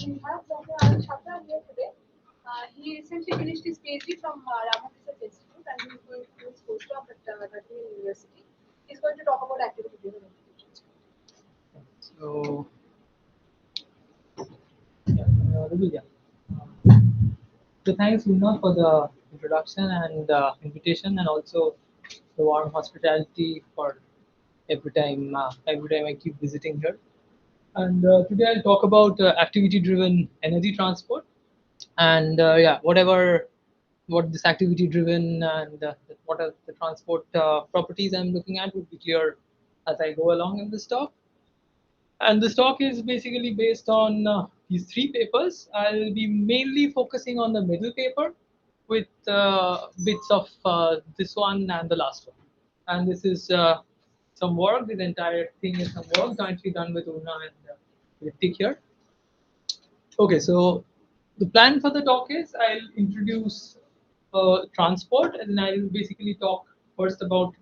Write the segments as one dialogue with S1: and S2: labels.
S1: We have Dr. Anand Chhabra here today. He recently finished his PhD from Raman Research Institute and he is going to do his postdoc at Nottingham University. He is going to talk about activity-driven applications.
S2: So, so thanks, Luna, for the introduction and invitation, and also the warm hospitality for every time I keep visiting here. And today I'll talk about activity-driven energy transport, and yeah, what this activity-driven and what are the transport properties I'm looking at would be clear as I go along in this talk. And this talk is basically based on these three papers. I'll be mainly focusing on the middle paper with bits of this one and the last one. And this is some work. This entire thing is some work jointly done with Una and Ritik here. Okay, so the plan for the talk is I'll introduce transport, and then I'll basically talk first about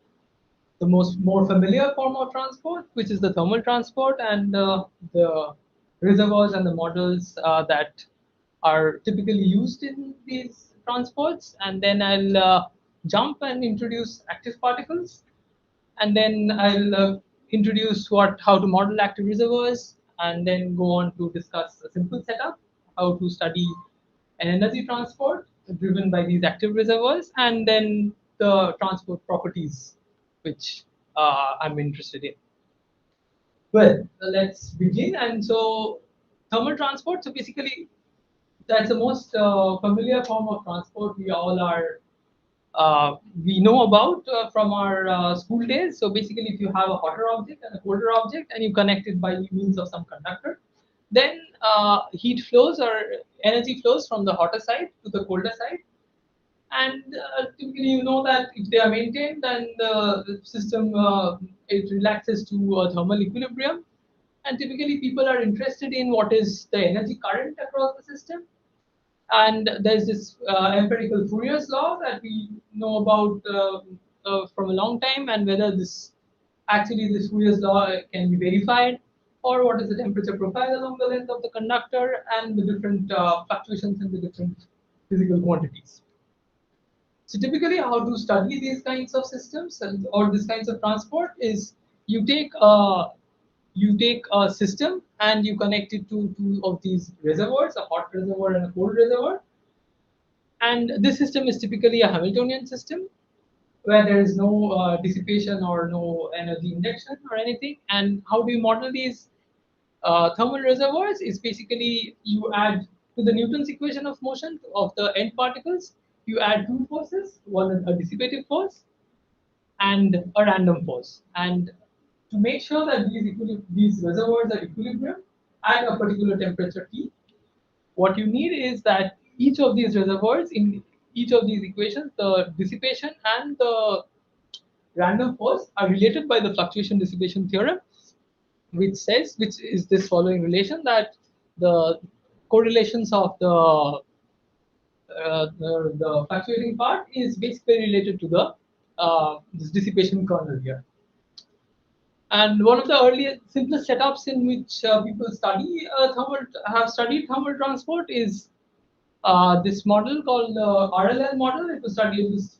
S2: the more familiar form of transport, which is the thermal transport, and the reservoirs and the models that are typically used in these transports. And then I'll jump and introduce active particles, and then I'll introduce how to model active reservoirs, and then go on to discuss a simple setup, how to study an energy transport driven by these active reservoirs, and then the transport properties which I'm interested in. Well, let's begin. And so, thermal transport. So basically, that's the most familiar form of transport we know about from our school days. So basically, if you have a hotter object and a colder object, and you connect it by means of some conductor, then heat flows or energy flows from the hotter side to the colder side. And typically, you know that if they are maintained, then the system it relaxes to a thermal equilibrium. And typically, people are interested in what is the energy current across the system. And there's this empirical Fourier's law that we know about from a long time, and whether this Fourier's law can be verified, or what is the temperature profile along the length of the conductor, and the different fluctuations in the different physical quantities. So typically, how to study these kinds of systems or these kinds of transport is you take a system and you connect it to two of these reservoirs, a hot reservoir and a cold reservoir. And this system is typically a Hamiltonian system where there is no dissipation or no energy induction or anything. And how do you model these thermal reservoirs? Is basically you add to the Newton's equation of motion of the end particles, you add two forces, one a dissipative force and a random force. And to make sure that these reservoirs are equilibrium at a particular temperature T, what you need is that each of these reservoirs, in each of these equations, the dissipation and the random force are related by the fluctuation dissipation theorem, which is this following relation, that the correlations of the fluctuating part is basically related to the this dissipation kernel here. And one of the earliest, simplest setups in which people have studied thermal transport is this model called the RLL model. It was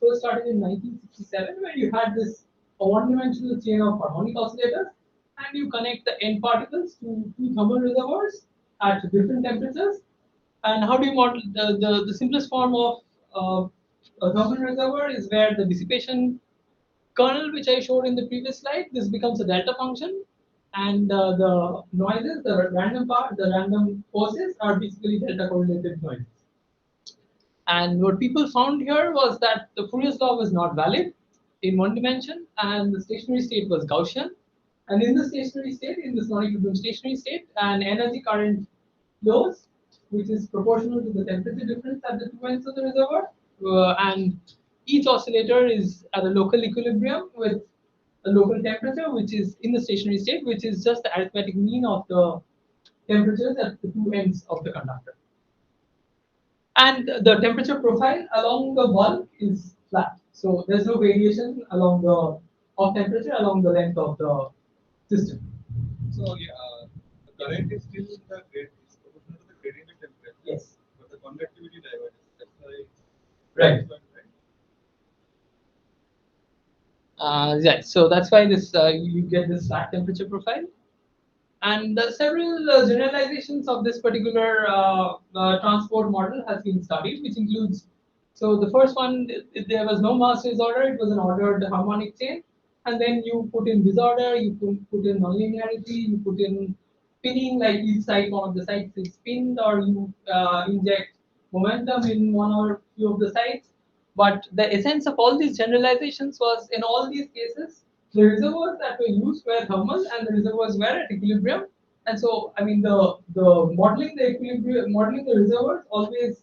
S2: first started in 1967, where you had this one-dimensional chain of harmonic oscillators, and you connect the end particles to two thermal reservoirs at different temperatures. And how do you model the simplest form of a thermal reservoir is where the dissipation kernel, which I showed in the previous slide, this becomes a delta function, and the noises, the random forces are basically delta correlated noises. And what people found here was that the Fourier's law was not valid in one dimension, and the stationary state was Gaussian. And in the stationary state, in this non-equilibrium stationary state, an energy current flows, which is proportional to the temperature difference at the two ends of the reservoir, and each oscillator is at a local equilibrium with a local temperature, which is in the stationary state, which is just the arithmetic mean of the temperatures at the two ends of the conductor. And the temperature profile along the bulk is flat. So there's no variation of temperature along the length of the system.
S3: So yeah, the current is still the gradient, is proportional to the
S2: Right. Yeah, so that's why this you get this flat temperature profile. And several generalizations of this particular transport model has been studied, which includes, so the first one, there was no mass disorder, it was an ordered harmonic chain, and then you put in disorder, you put in nonlinearity, you put in spinning, like each side, one of the sides is spinned, or you inject momentum in one or few of the sides. But the essence of all these generalizations was, in all these cases, the reservoirs that were used were thermal and the reservoirs were at equilibrium. And so, I mean, the modeling the equilibrium, modeling the reservoirs always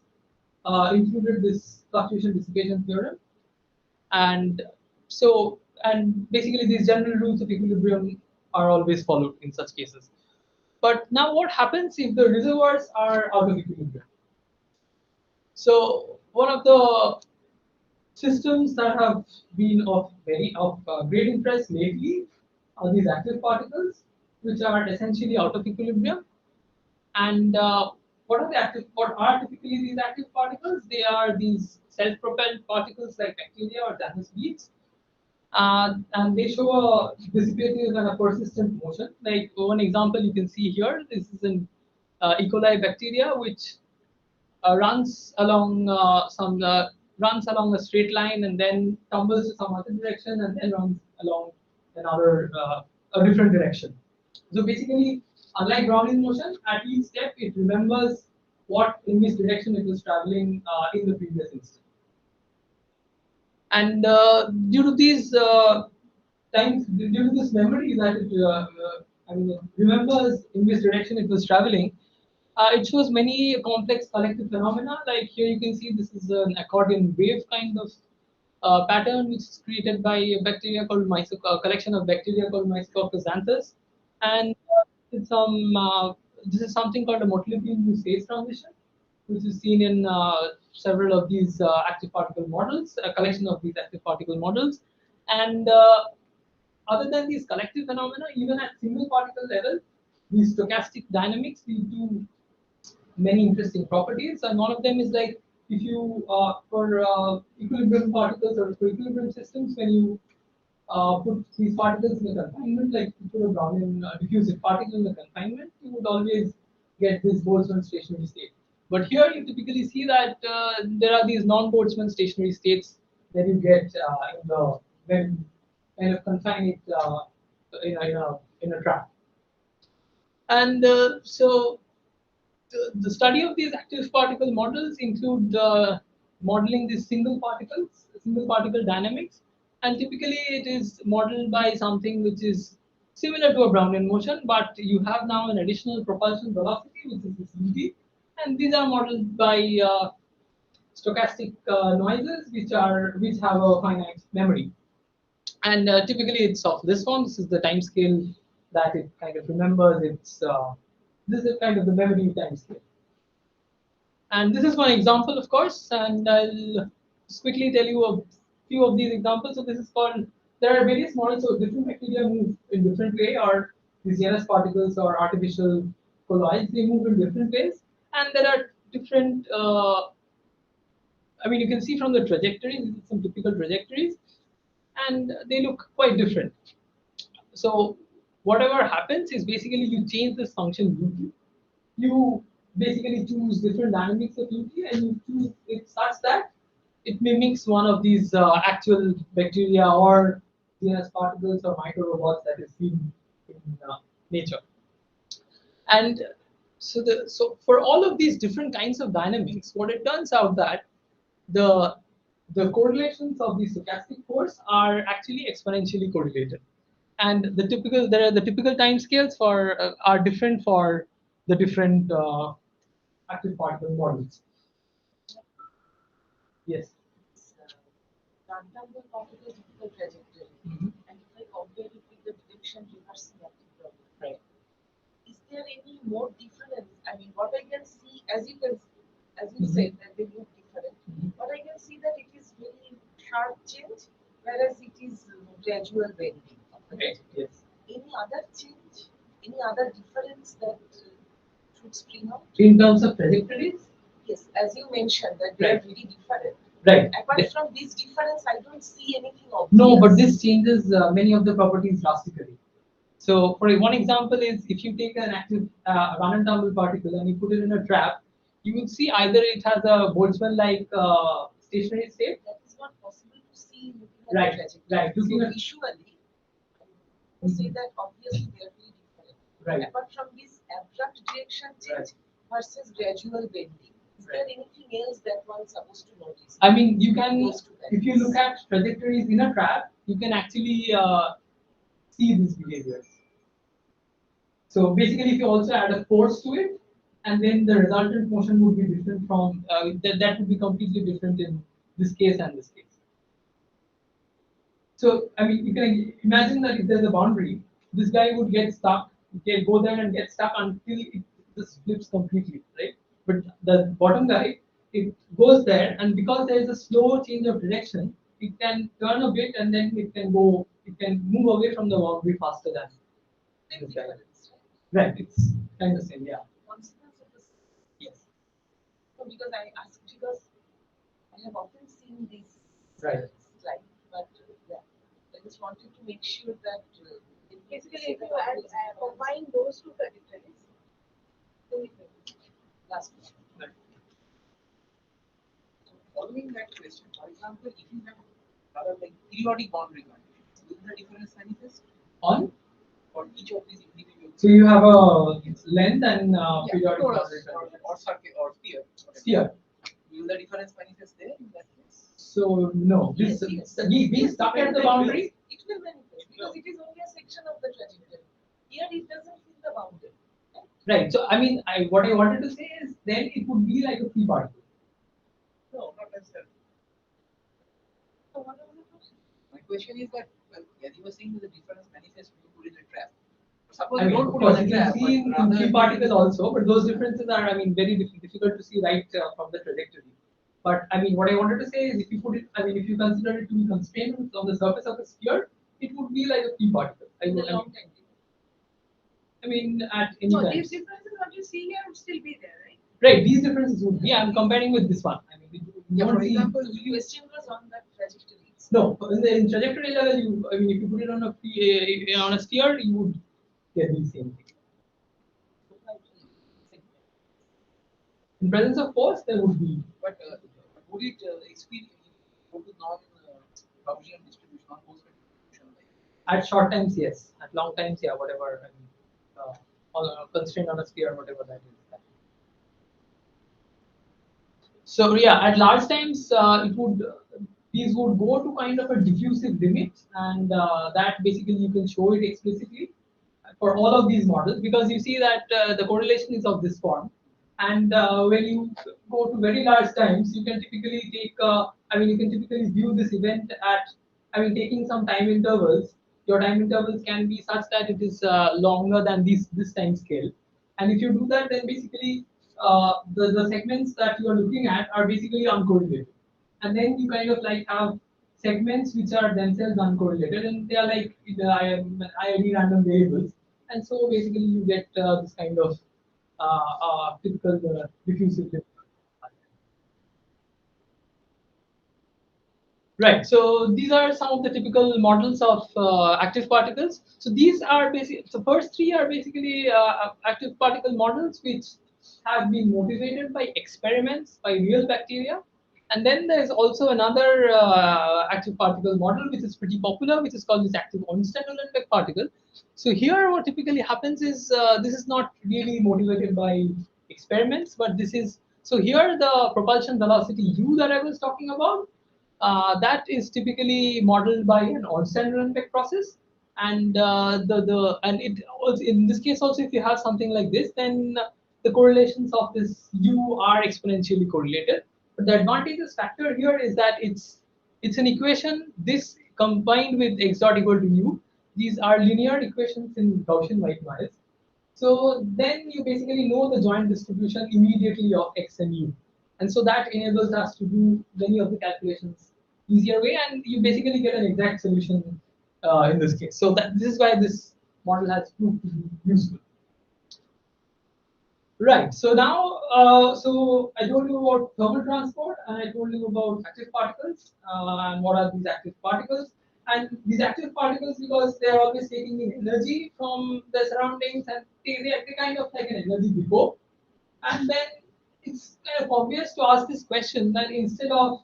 S2: included this fluctuation dissipation theorem. And so, and basically these general rules of equilibrium are always followed in such cases. But now what happens if the reservoirs are out of equilibrium? So one of the systems that have been of great interest lately are these active particles, which are essentially out of equilibrium. And what are typically these active particles? They are these self-propelled particles like bacteria or Janus beads, and they show a dissipative and a persistent motion. Like one example you can see here, this is an E. coli bacteria which runs along a straight line and then tumbles to some other direction and then runs along another a different direction. So basically, unlike Brownian motion, at each step it remembers what in which direction it was traveling in the previous instant. And due to these due to this memory that I mean, it remembers in which direction it was traveling, it shows many complex collective phenomena. Like here you can see this is an accordion wave kind of pattern which is created by a bacteria called a collection of bacteria called Mycococcus xanthus. And this is something called a motility-induced phase transition, which is seen in several of these active particle models, a collection of these active particle models. And other than these collective phenomena, even at single particle level, these stochastic dynamics lead to many interesting properties, and one of them is like if you for equilibrium particles or for equilibrium systems, when you put these particles in a confinement, like you put a Brownian diffusive particle in a confinement, you would always get this Boltzmann stationary state. But here you typically see that there are these non-Boltzmann stationary states that you get in the when you kind of confine it in a trap. And so the study of these active particle models include modeling these single particle dynamics, and typically it is modeled by something which is similar to a Brownian motion, but you have now an additional propulsion velocity, which is this UT, and these are modeled by stochastic noises, which have a finite memory. And typically it's of this form. This is the time scale that it kind of remembers. This is kind of the memory time scale. And this is one example, of course, and I'll just quickly tell you a few of these examples. So this is called, there are various models, so different bacteria move in different way, or these CNS particles or artificial colloids, they move in different ways. And there are different, I mean, you can see from the trajectories, this is some typical trajectories, and they look quite different. So whatever happens is basically you change this function ut. You basically choose different dynamics of ut and you choose it such that it mimics one of these actual bacteria or CNS particles or micro robots that is seen in nature. And so for all of these different kinds of dynamics, what it turns out that the the correlations of the stochastic force are actually exponentially correlated. And the typical time scales for are different for the different active particle models. Yes.
S3: Rectangle particle typical trajectory. And if I compare it with the direction reversing active problem,
S2: Right.
S3: is there any more difference? I mean, what I can see, as you said, that they look different, but I can see that it is very sharp change, whereas it is gradual bending.
S2: Okay. Yes.
S3: Any other change, any other difference that should spring out?
S2: In terms of trajectories.
S3: Yes, as you mentioned that they are
S2: Right.
S3: very different.
S2: Right.
S3: Apart from this difference, I don't see anything obvious.
S2: No, but this changes many of the properties drastically. So, for one example is if you take an active run-and-tumble particle and you put it in a trap, you would see either it has a Boltzmann-like stationary state.
S3: That is not possible to see looking at
S2: Right,
S3: the trajectory.
S2: right. Looking
S3: So
S2: at
S3: visually, to say that obviously they are very different.
S2: Right.
S3: Apart from this abrupt direction change versus gradual bending, is there anything else that one is supposed to notice?
S2: I mean, you can,
S3: Close to that.
S2: if you look at trajectories in a trap, you can actually see these behaviors. So basically, if you also add a force to it, and then the resultant motion would be different from that would be completely different in this case and this case. So I mean, you can imagine that if there's a boundary, this guy would get stuck, go there and get stuck until it just flips completely, right? But the bottom guy, it goes there, and because there is a slow change of direction, it can turn a bit and then it can move away from the boundary faster than this guy. Right, it's kind of same, yeah.
S3: Consequence of this.
S2: Yes.
S3: No, because I asked because I have often seen this
S2: Right.
S3: slide, but yeah, I just wanted to make sure that
S1: Basically, if you combine those two trajectories, then you can.
S3: last one.
S2: Right.
S4: Following that question, for example, if you have rather like periodic boundary conditions, will the difference manifest
S2: On,
S4: for each of these individual
S2: so you have a length and periodic
S4: torus
S2: boundary condition.
S4: or circle or sphere?
S2: Sphere.
S4: Will the difference manifest there in that case?
S2: So no, this being stuck at the boundary.
S3: It will manifest because it is only a section of the trajectory. Here it doesn't fit the boundary.
S2: Right. So I mean, what I wanted to say is then it would be like a free particle.
S4: No, not necessarily.
S3: So what was the question?
S4: My question is that, well, as you were saying, the difference manifests when you put in a trap. Suppose
S2: I
S4: you
S2: mean,
S4: don't
S2: of
S4: put
S2: course,
S4: in a
S2: you
S4: trap,
S2: can see in
S4: but
S2: free
S4: rather
S2: particles also, but those differences are, I mean, very difficult to see right from the trajectory. But I mean, what I wanted to say is, if you put it, I mean, if you consider it to be constrained on the surface of a sphere, it would be like a free particle.
S3: In the long time.
S2: I mean, at any
S1: So
S2: time.
S1: these differences what you see here would still be there, right?
S2: Right, these differences would be. I'm comparing with this one. I mean, you
S4: Yeah,
S2: won't
S4: for
S2: see-
S4: example,
S3: The question was on that trajectory.
S2: No, in trajectory level, I mean, if you put it on on a sphere, you would get the same thing. In presence of force, there would be.
S4: but would it experience go to non-Gaussian distribution, non-Gaussian distribution? Like,
S2: At short times, yes. At long times, yeah, whatever. I mean, constrained on a sphere, whatever that is. So yeah, at large times, these would go to kind of a diffusive limit, and that basically you can show it explicitly for all of these models because you see that the correlation is of this form. And when you go to very large times, you can typically take, I mean, you can typically view this event at, I mean, taking some time intervals. Your time intervals can be such that it is longer than this time scale. And if you do that, then basically the segments that you are looking at are basically uncorrelated. And then you kind of like have segments which are themselves uncorrelated, and they are like IID random variables. And so basically you get this kind of typical diffusive difference. Right. So these are some of the typical models of active particles. So these are basically the first three are basically active particle models which have been motivated by experiments by real bacteria. And then there is also another active particle model which is pretty popular, which is called this active Ornstein-Uhlenbeck particle. So here, what typically happens is this is not really motivated by experiments, but this is so here the propulsion velocity u that I was talking about. That is typically modeled by an Ornstein-Uhlenbeck process, and and it also in this case also if you have something like this, then the correlations of this u are exponentially correlated. But the advantageous factor here is that it's an equation. This combined with x dot equal to u, these are linear equations in Gaussian white noise. So then you basically know the joint distribution immediately of x and u. And so that enables us to do many of the calculations easier way, and you basically get an exact solution in this case. So this is why this model has proved to be useful. Right. So now, so I told you about thermal transport, and I told you about active particles, and what are these active particles. And these active particles, because they are always taking in energy from the surroundings, and they kind of like an energy depot. And then it's kind of obvious to ask this question that instead of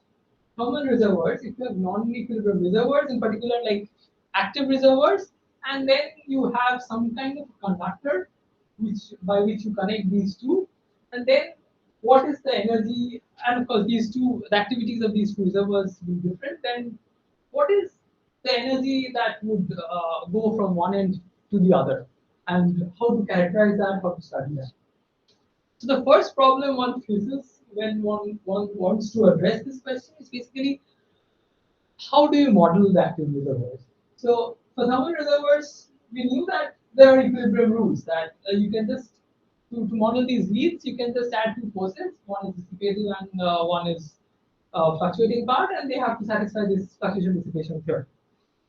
S2: thermal reservoirs, if you have non-equilibrium reservoirs, in particular like active reservoirs, and then you have some kind of conductor which by which you connect these two, and then what is the energy, and of course these two, the activities of these two reservoirs will be different, then what is the energy that would go from one end to the other, and how to characterize that, how to study that. So the first problem one faces when one wants to address this question is basically how do you model the active reservoirs? So for thermal reservoirs, we knew that there are equilibrium rules that you can just to model these leads, you can just add two forces. One is dissipative and one is fluctuating part, and they have to satisfy this fluctuation dissipation theorem.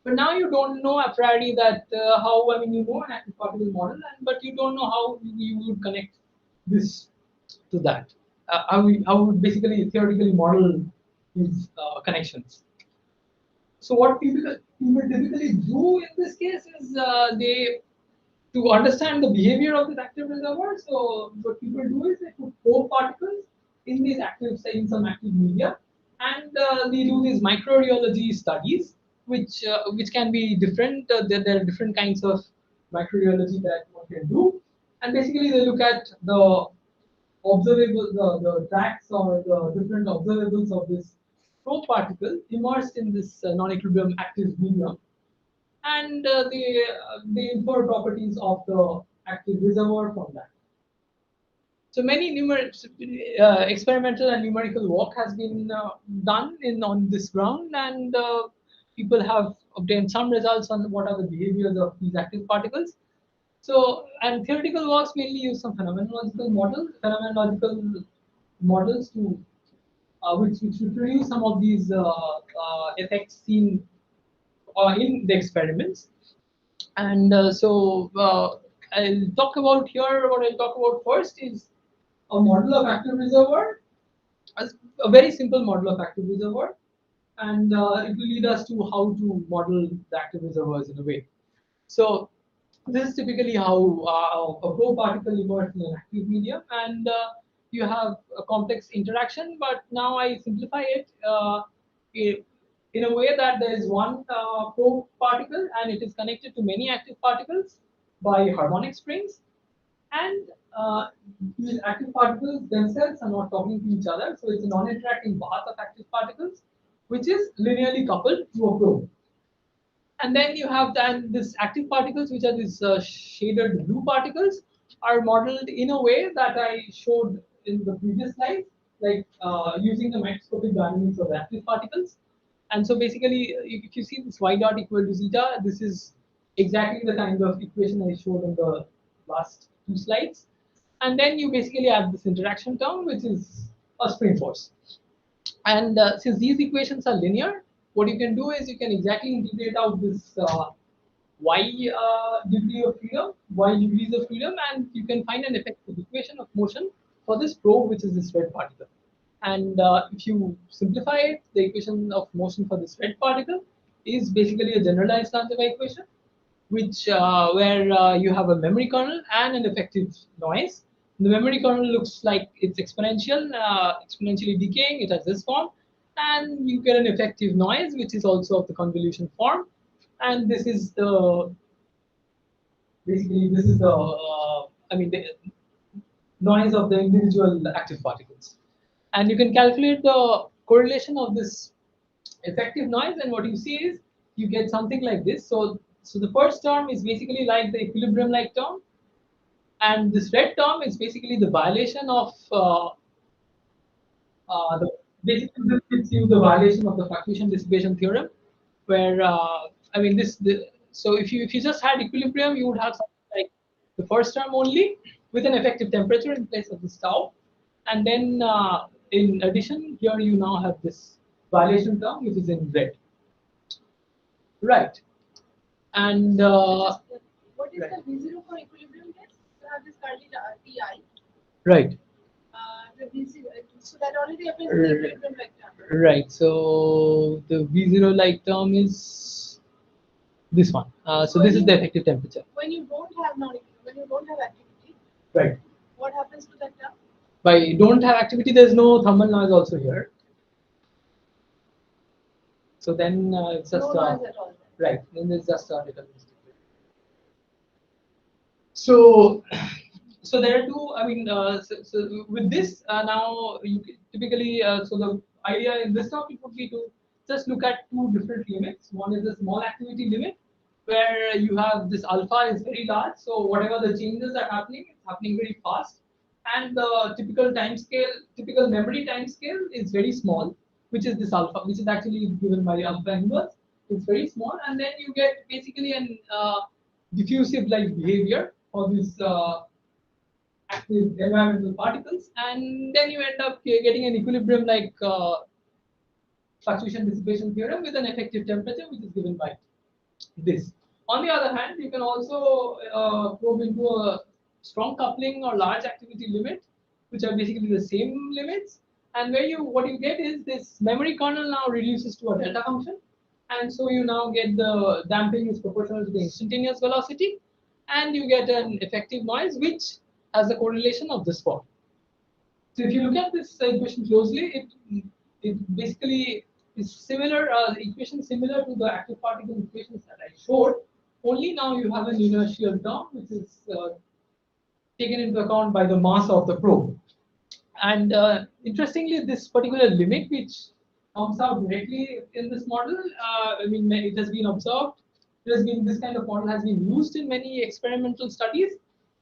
S2: But now you don't know a priori that how, I mean, you know an active particle model, but you don't know how you would connect this to that. How would basically theoretically model these connections. So what people typically do in this case is they to understand the behavior of this active reservoir. So what people do is they put four particles in these active, say in some active media, and they do these microreology studies, which can be different. There are different kinds of microreology that one can do, and basically they look at the observable the tracks or the different observables of this probe particle immersed in this non-equilibrium active medium, and they infer properties of the active reservoir from that. So many experimental and numerical work has been done in on this ground, and people have obtained some results on what are the behaviors of these active particles. So, and theoretical works mainly use some phenomenological models to which reproduce some of these effects seen in the experiments. And I'll talk about here. What I'll talk about first is a model of active reservoir, as a very simple model of active reservoir, and it will lead us to how to model the active reservoirs in a way. So this is typically how a probe particle immersed in an active medium, and you have a complex interaction. But now I simplify it in a way that there is one probe particle, and it is connected to many active particles by harmonic springs, and these active particles themselves are not talking to each other. So it's a non-interacting bath of active particles, which is linearly coupled to a probe. And then you have then this active particles, which are these shaded blue particles, are modeled in a way that I showed in the previous slide, like using the microscopic dynamics of active particles. And so basically, if you see this y dot equal to zeta, this is exactly the kind of equation I showed in the last two slides. And then you basically add this interaction term, which is a spring force. And since these equations are linear, what you can do is you can exactly integrate out this y degrees of freedom, and you can find an effective equation of motion for this probe, which is this red particle. And if you simplify it, the equation of motion for this red particle is basically a generalized Lanzava equation, which where you have a memory kernel and an effective noise. The memory kernel looks like it's exponential, exponentially decaying. It has this form, and you get an effective noise, which is also of the convolution form. And this is the basically this is the the noise of the individual active particles. And you can calculate the correlation of this effective noise, and what you see is you get something like this. So the first term is basically like the equilibrium like term, and this red term is basically the violation of the basically this gives you the violation of the fluctuation dissipation theorem, where so if you just had equilibrium, you would have something like the first term only with an effective temperature in place of this tau, and then in addition here you now have this violation term which is in red, right? And
S1: What is
S2: right.
S1: the V0 for equilibrium test? You have this curly TI.
S2: Right.
S1: The VC, so that already appears in the equilibrium vector.
S2: Right. So the V0 like term is this one. So this is the effective temperature.
S1: When you don't have when you don't have activity,
S2: Right.
S1: what happens to that term?
S2: By don't have activity, there's no thermal noise also here. So then it's just
S1: No noise at all.
S2: right. Then it's just deterministic. So, so there are two. I mean, so with this now, typically, so the idea in this topic would be to just look at two different limits. One is the small activity limit, where you have this alpha is very large. So whatever the changes are happening, it's happening very fast, and the typical time scale, typical memory time scale is very small, which is this alpha, which is actually given by alpha inverse. It's very small, and then you get basically an diffusive like behavior of these active environmental particles, and then you end up getting an equilibrium like fluctuation dissipation theorem with an effective temperature which is given by this. On the other hand, you can also probe into a strong coupling or large activity limit, which are basically the same limits, and where you what you get is this memory kernel now reduces to a delta function, and so you now get the damping is proportional to the instantaneous velocity, and you get an effective noise which has a correlation of this form. So if you look at this equation closely, it basically is similar. The equation similar to the active particle equations that I showed. Only now you have an inertial term which is taken into account by the mass of the probe. And interestingly, this particular limit, which comes out directly in this model, I mean, it has been observed. It has been this kind of model has been used in many experimental studies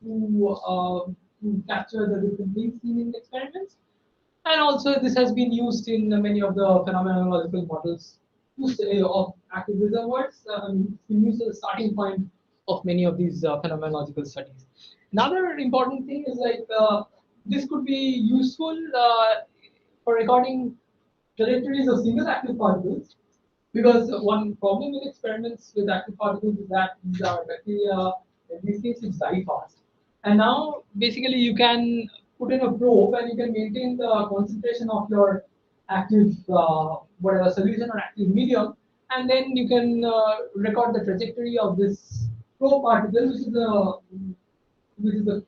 S2: to capture the different things seen in experiments. And also, this has been used in many of the phenomenological models of active reservoirs. It's been used as a starting point of many of these phenomenological studies. Another important thing is like this could be useful for recording trajectories of single active particles, because one problem with experiments with active particles is that these are bacteria, in this case it's die fast. And now basically you can put in a probe and you can maintain the concentration of your active whatever solution or active medium, and then you can record the trajectory of this probe particle, which is the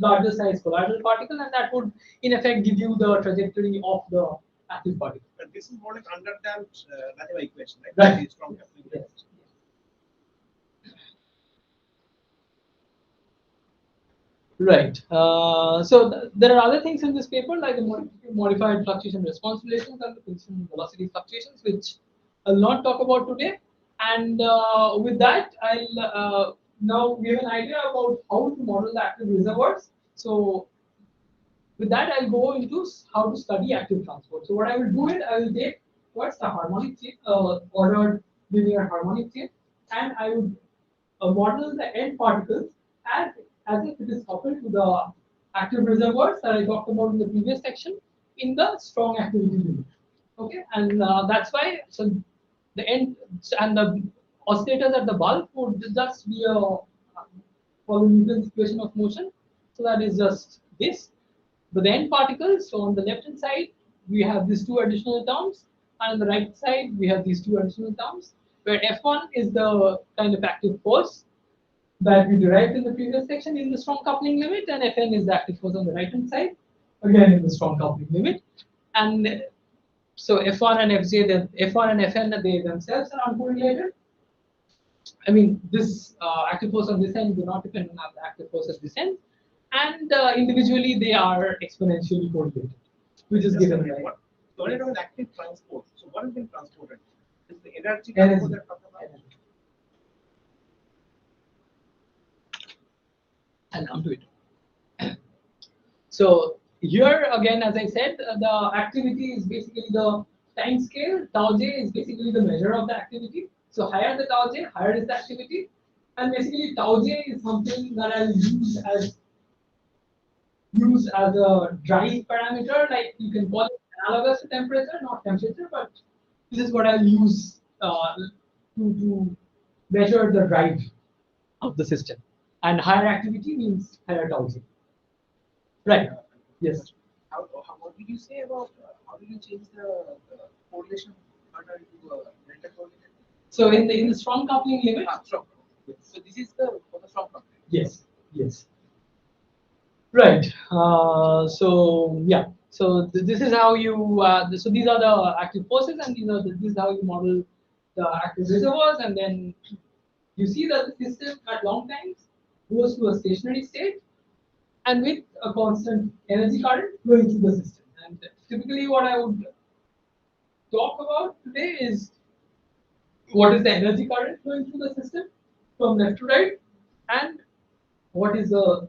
S2: larger size colloidal particle, and that would in effect give you the trajectory of the active particle.
S5: But this is more like underdamped Latimer equation, right?
S2: Right.
S5: Very strong coupling.
S2: Yes. Right. So there are other things in this paper like the modified fluctuation response relations and the position velocity fluctuations, which I'll not talk about today. And with that, I'll now give an idea about how to model the active reservoirs. So with that, I'll go into how to study active transport. So what I will do is I will take what's the harmonic chain, ordered linear harmonic chain, and I would model the end particles as as if it is coupled to the active reservoirs that I talked about in the previous section in the strong activity limit. Okay, and that's why so the end and the oscillators at the bulk would just be a follow Newton's equation of motion. So that is just this. But the end particles, so on the left hand side, we have these two additional terms, and on the right side, we have these two additional terms, where F1 is the kind of active force that we derived in the previous section in the strong coupling limit, and Fn is the active force on the right hand side, again in the strong coupling limit. And so F1 and Fj, F1 and Fn, they themselves are uncorrelated. I mean, this active force on this end do not depend on the active force at this end, and individually they are exponentially correlated, which is given by
S5: So when you talk about active transport, so what is being transported? Is the energy
S2: Energy.
S5: transport that talk about?
S2: I'll come to it. So here again, as I said, the activity is basically the time scale. Tau j is basically the measure of the activity. So higher the tau j, higher is the activity. And basically tau j is something that I'll use as a drive parameter. Like you can call it analogous to temperature, not temperature, but this is what I'll use to measure the drive of the system. And higher activity means higher tau j. Right. Yes.
S4: What did you say about how did you change the correlation pattern to delta correlation?
S2: So in the strong coupling limit.
S4: Strong.
S2: Yes.
S4: So this is the for the strong coupling.
S2: Yes. Yes. Right. So yeah. So this is how you. So these are the active forces, and this is how you model the active reservoirs, and then you see that the system at long times goes to a stationary state, and with a constant energy current flowing through the system. And typically, what I would talk about today is what is the energy current flowing through the system from left to right, and what is the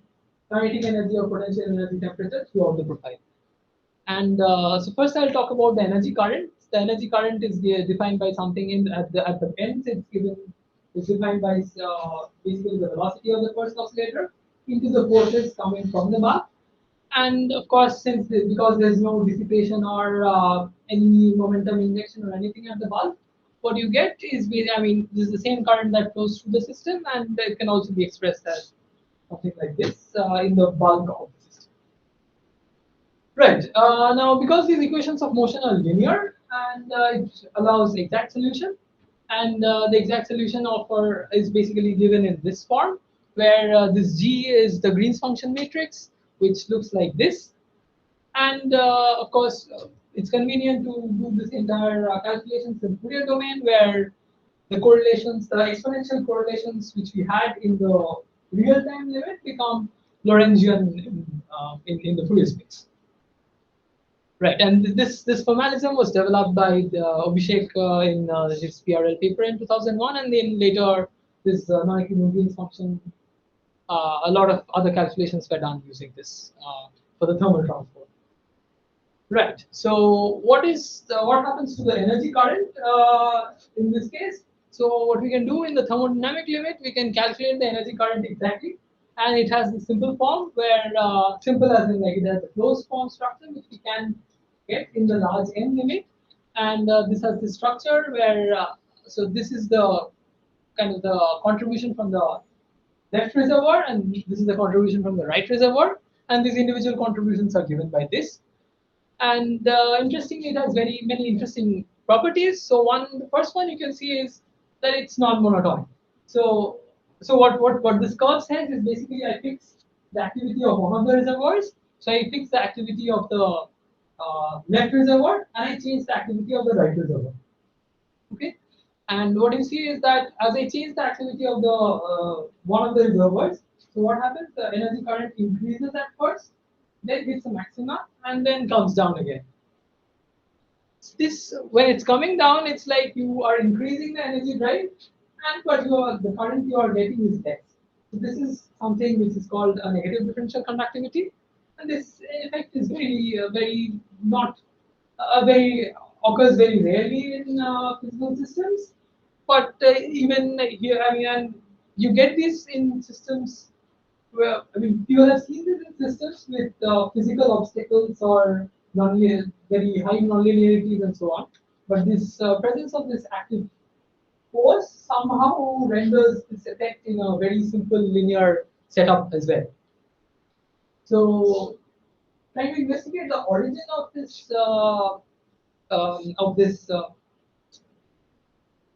S2: kinetic energy or potential energy temperature throughout the profile. And so first I'll talk about the energy current. The energy current is defined by something at the ends. It's defined by basically the velocity of the first oscillator into the forces coming from the bulk. And of course, because there's no dissipation or any momentum injection or anything at the bulk, what you get is this is the same current that flows through the system, and it can also be expressed as something like this in the bulk of the system. Right. Now, because these equations of motion are linear and it allows exact solution, and the exact solution is basically given in this form, where this G is the Green's function matrix, which looks like this. And of course, it's convenient to do this entire calculations in Fourier domain, where the correlations, the exponential correlations which we had in the real-time limit become Lorentzian in the Fourier space. Right, and this formalism was developed by Abhishek in his PRL paper in 2001, and then later this non-equilibrium function. A lot of other calculations were done using this for the thermal transport. Right. So what happens to the energy current in this case? So what we can do in the thermodynamic limit, we can calculate the energy current exactly, and it has the simple form where simple as in like it has a closed form structure which we can get in the large n limit, and this has the structure where so this is the kind of the contribution from the left reservoir, and this is the contribution from the right reservoir, and these individual contributions are given by this. And interestingly, it has very many interesting properties. So the first one you can see is that it's non-monotonic. So what this curve says is basically I fix the activity of one of the reservoirs. So I fix the activity of the left reservoir, and I change the activity of the right reservoir. Okay. And what you see is that as I change the activity of the one of the reservoirs, so what happens? The energy current increases at first, then hits a maxima, and then comes down again. This when it's coming down, it's like you are increasing the energy drive, and but the current you are getting is less. So this is something which is called a negative differential conductivity, and this effect is very not very occurs very rarely in physical systems. But even here, and you get this in systems where you have seen this in systems with physical obstacles or very high nonlinearities and so on. But this presence of this active force somehow renders this effect in a very simple linear setup as well. So, trying to investigate the origin of this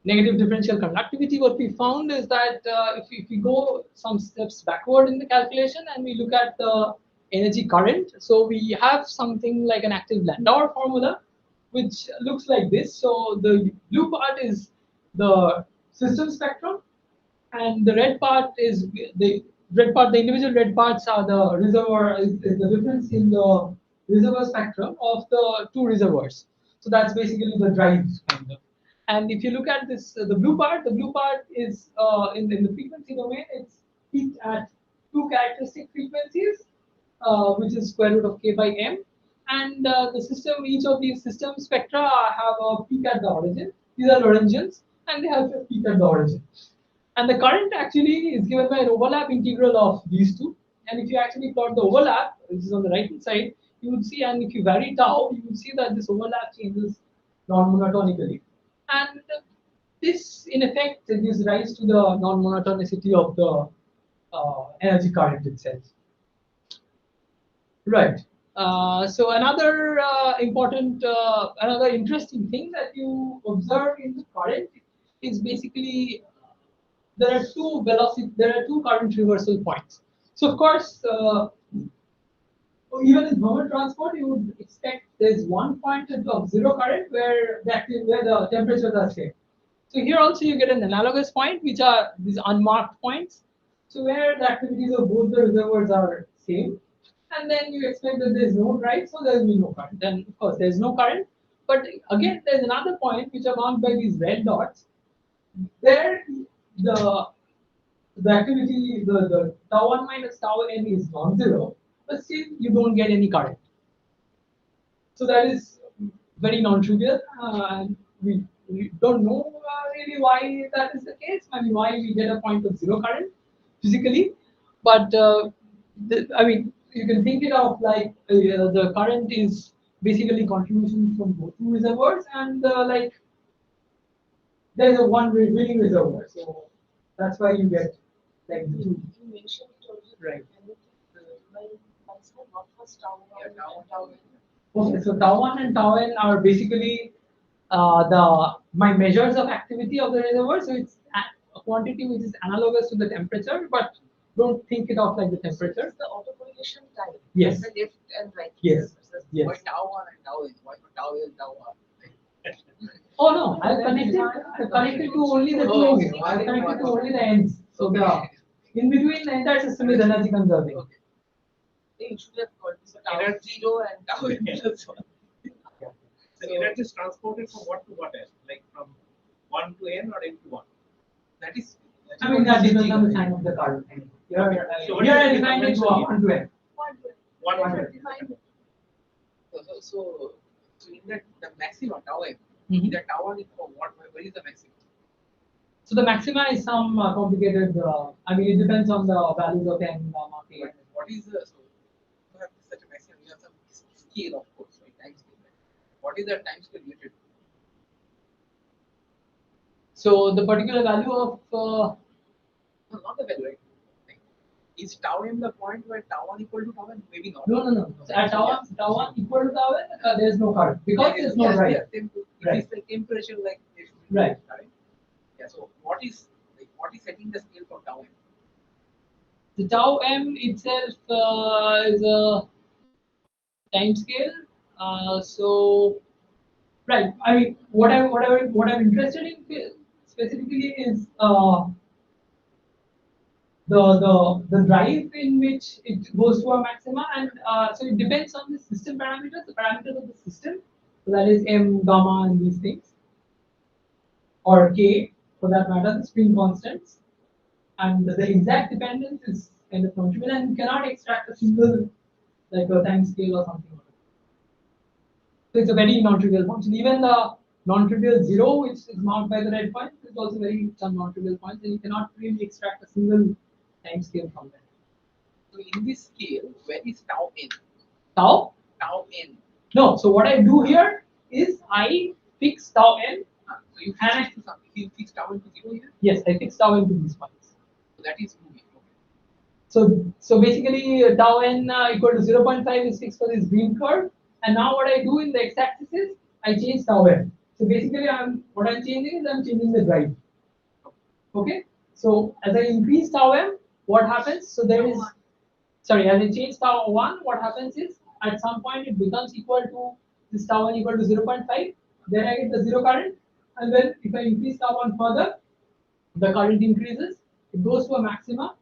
S2: negative differential conductivity, what we found is that if we go some steps backward in the calculation and we look at the energy current, so we have something like an active Landauer formula, which looks like this. So the blue part is the system spectrum, and the red part is the individual red parts are the reservoir, is the difference in the reservoir spectrum of the two reservoirs. So that's basically the drive kind of. And if you look at this, the blue part is in the frequency domain. It's peaked at two characteristic frequencies, which is square root of k by m. And the system, each of these system spectra have a peak at the origin. These are Lorentzians, and they have a peak at the origin. And the current actually is given by an overlap integral of these two. And if you actually plot the overlap, which is on the right hand side, you would see, and if you vary tau, you would see that this overlap changes non-monotonically. And this, in effect, gives rise to the non-monotonicity of the energy current itself. Right. So another another interesting thing that you observe in the current is basically there are two current reversal points. So of course, even in thermal transport, you would expect there's one point of zero current where the temperatures are same. So here also you get an analogous point, which are these unmarked points. So where the activities of both the reservoirs are same, and then you expect that there is no drive, so there will be no current. And of course, there is no current. But again, there is another point which are marked by these red dots, where the the tau 1 minus tau n is non-zero, but still you don't get any current. So that is very non-trivial, and we don't know really why that is the case. I mean, why we get a point of zero current physically, but I mean, you can think it of like the current is basically contribution from both two reservoirs, and like there is a one winning reservoir, so that's why you get like the two.
S3: You mentioned it also.
S2: Right.
S3: My concern what was tau one and tau n.
S2: Okay, so tau 1 and tau n are basically my measures of activity of the reservoir. So it's a quantity which is analogous to the temperature, but don't think it of like the temperature.
S3: It's the autocorrelation time.
S2: Yes.
S3: The left and right.
S2: Yes. Yes.
S4: Why tau 1 and tau n? Why not tau n, tau r?
S2: Oh no, I've connected to only the two ends. I've connected to only the ends. So the in between the entire system is energy conserving.
S4: Okay.
S3: You should have got this tau
S5: Energy.
S3: 0 and tau n plus 1.
S5: The energy is transported from what to what end? Like from 1 to n or n to 1?
S4: That is.
S2: I mean that depends on the sign of the current. Here I defined it to 1 to n.
S5: One
S2: One
S5: to
S2: to
S5: n.
S4: So in that the maximum tau m,
S2: Mhm.
S4: the tau 1 is for what? Where is the maximum?
S2: So the maxima is some complicated. I mean, it depends on the values of n, gamma, k.
S4: What is the so you have such a maximum? You have some scale, of course, right? Time scale. Right? What is the time scale related to?
S2: So the particular value of
S4: No, not the value, right? Like, is tau m the point where tau 1 equal to tau n? Maybe not.
S2: no. So at tau 1 equal to tau n, there is no current because there is no
S4: yes,
S2: drive.
S4: yes,
S2: Right.
S4: It is the temperature like this.
S2: Right.
S4: Yeah. So what is setting the scale for tau m?
S2: The tau m itself is a time scale. So right. I mean, what I'm interested in specifically is the drive in which it goes to a maxima, and so it depends on the system parameters, the parameters of the system, so that is m, gamma, and these things, or k for that matter, the spring constants, and the exact dependence is kind of non-trivial, and you cannot extract a single like a time scale or something. So it's a very non-trivial function. Even the non-trivial zero, which is marked by the red point, is also very some non-trivial points, and you cannot really extract a single time scale from that.
S4: So in this scale, where is tau n?
S2: Tau?
S4: Tau n.
S2: No. So what I do here is I fix tau n.
S4: So you
S2: And
S4: fix it to something. You fix tau n to 0 here.
S2: Yes, I fix tau n to these points.
S4: So that is moving. Okay.
S2: So basically tau n equal to 0.5 is fixed for this green curve, and now what I do in the x-axis is I change tau n. So basically what I'm changing is I'm changing the drive. Okay. So as I increase tau m, what happens? So there is sorry, as I change tau 1, what happens is at some point it becomes equal to this tau 1 equal to 0.5. Then I get the zero current, and then if I increase tau 1 further, the current increases. It goes to a maxima,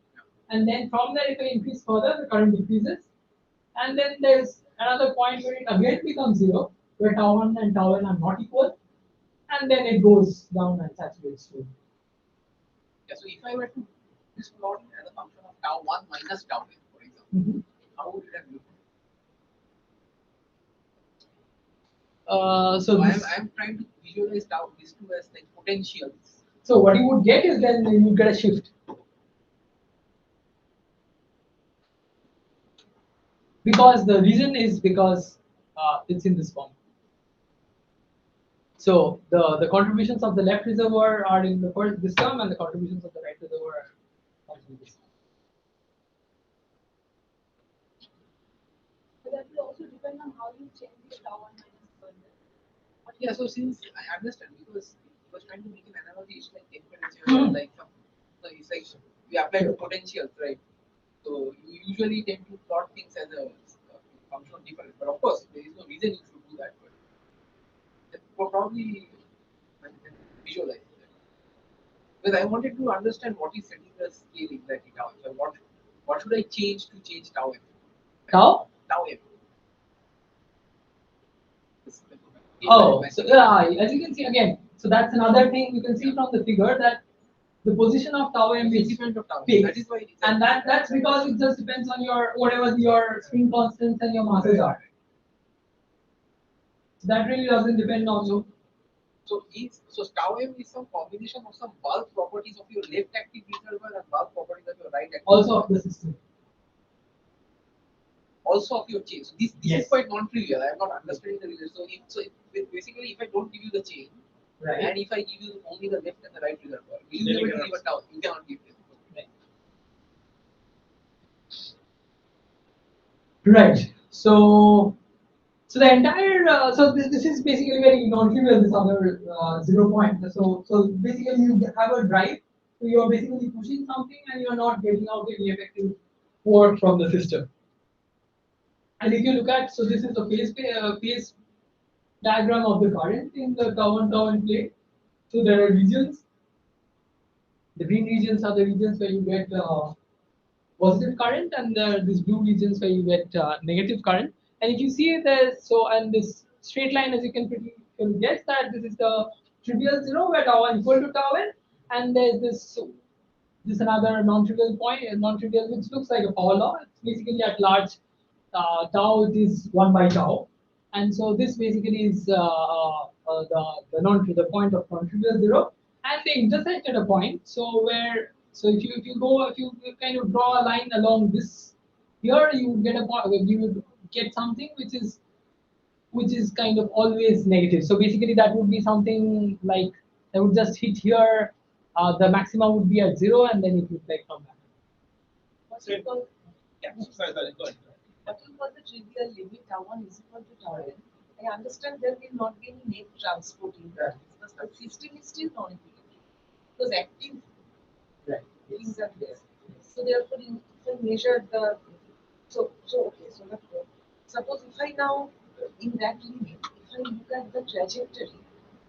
S2: and then from there, if I increase further, the current decreases. And then there's another point where it again becomes zero, where tau 1 and tau n are not equal, and then it goes down and saturates to.
S4: Yeah. So if I were to this plot as a function of tau 1 minus tau n, for example,
S2: Mhm.
S4: how would it have looked?
S2: So
S4: So
S2: this,
S4: I'm trying to visualize tau these two as like potentials.
S2: so what you would get is then you get a shift. Because the reason is because it's in this form. So the contributions of the left reservoir are in the first this term, and the contributions of the right reservoir are in this term.
S1: But that will also depend on how you change the tau and minus further.
S4: Yeah, so since I understand, because I was trying to make an analogy, it's like temperature, like some, so it's like we apply to potentials, right? So you usually tend to plot things as a function of difference, but of course there is no reason you should do that. But probably I can visualize that. Because I wanted to understand what is setting the scale exactly tau. So what should I change to change tau m?
S2: Tau?
S4: Tau m.
S2: Oh, so yeah, as you can see again, so that's another thing you can see from the figure that the position of tau m is
S4: Independent of tau.
S2: fixed.
S4: That is why it is
S2: And that's because it just depends on your whatever your spin constants and your masses are. So that really doesn't depend on you.
S4: So tau m is some combination of some bulk properties of your left active reservoir and bulk properties of your right active.
S2: Also of the system.
S4: Also of your chain. So this
S2: Yes.
S4: is quite non-trivial. I am not understanding the relation. Basically, if I don't give you the chain,
S2: Right.
S4: and if I give you only the left and the right reservoir, will you be able to give a tau? You cannot give them.
S2: Right. So the entire this is basically very non-trivial. This other 0 point. So basically you have a drive. So you are basically pushing something and you are not getting out any effective work from the system. And if you look at, so this is the phase diagram of the current in the tau and plate. So there are regions. The green regions are the regions where you get positive current, and these blue regions where you get negative current. And if you see this, so and this straight line, as you can guess that this is the trivial zero where tau n equal to tau n, and there's this another non-trivial point, non-trivial which looks like a power law. It's basically at large tau it is 1 by tau, and so this basically is the point of non-trivial zero, and they intersect at a point. So where if you kind of draw a line along this here, you would get a point. You would get something which is kind of always negative. So basically, that would be something like that would just hit here. The maxima would be at 0, and then it would like come back.
S3: What you call
S5: Sorry, go ahead.
S3: what you call the trivial limit tau 1 is equal to tau n. I understand there will not be any net transport in that because the system is still non-equilibrium. Because active
S2: Right.
S3: things are there. So therefore, you can measure the okay. So suppose if I now in that limit, if I look at the trajectory